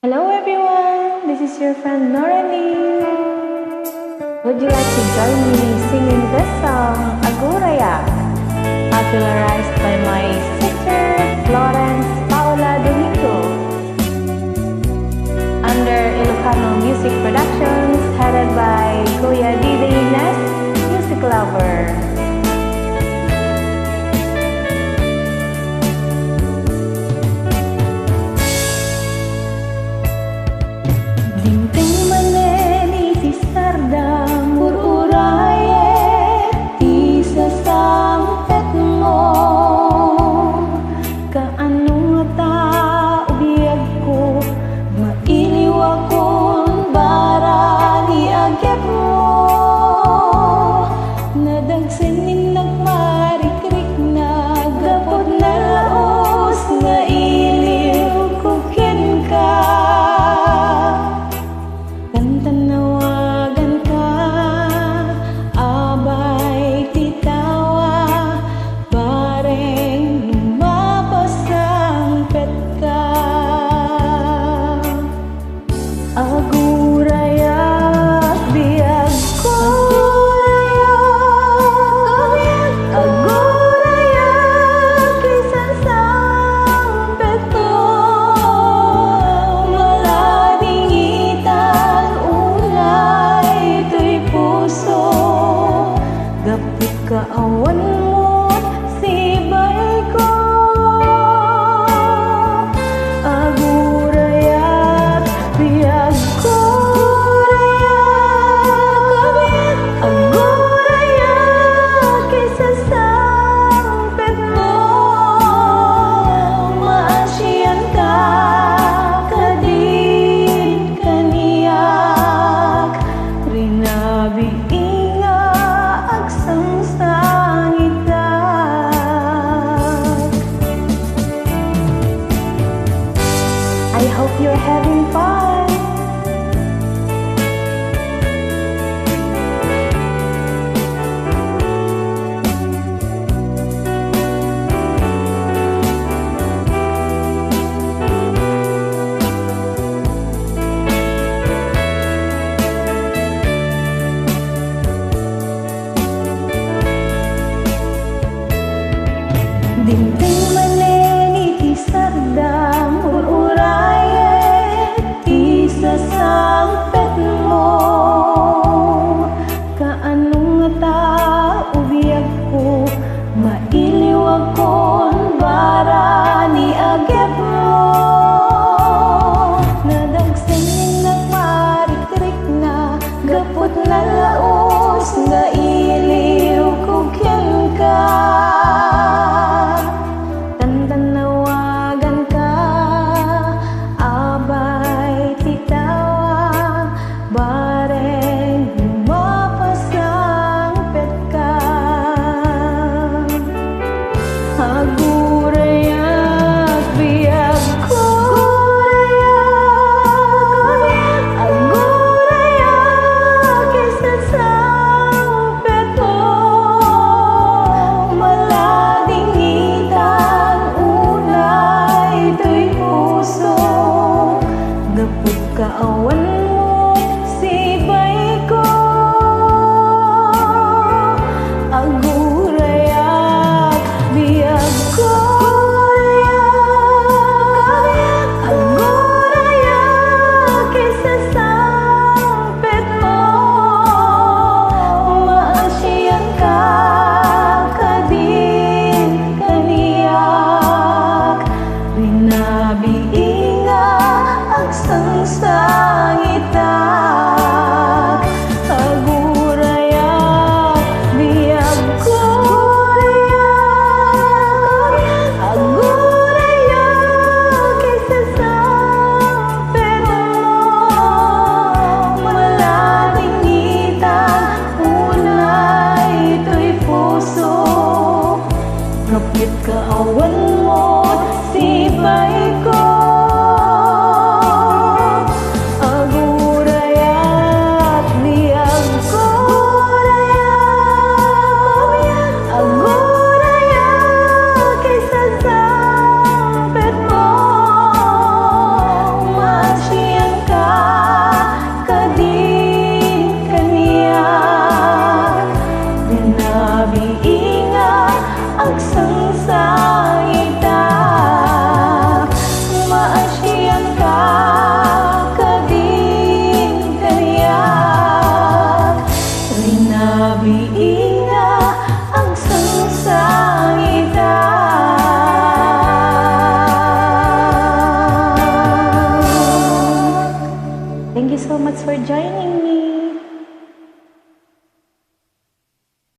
Hello everyone, this is your friend Noraline. Would you like to join me singing this song, Agurayak, popularized by my sister Domingo, under Ilocano Music Productions, headed by Kuya Diday's Music Lover. Agurayak, biag ko. Agurayak, isang sampet ko. Malading itang ulay, ito'y puso. Gapit kaawan mo, sibay ko. Agurayak, biag ko. Agurayak, isa sampet mo. Maasyan ka, kadin kaniyak. Rinabi inga, agsang sangitak. I hope you're having fun. Dingding maneni ti sardam ururayet ti sasampet mo. Kaanong nga ubiyag ko, mailiwag kon bara ni agep mo. Nadagsanin nagmarikrik na, gapot na laos nga iliw ko kenka. Agurayak, biag ko. Agurayak, isa sampet mo. Malading itang ulay, ito'y puso. Gapot kaawan mo, sibay ko. Agurayak, biag ko. Agurayak, isa sampet mo. Maasyan ka, kadin kaniyak. Rinabi inga, agsang sangit. so much for joining me.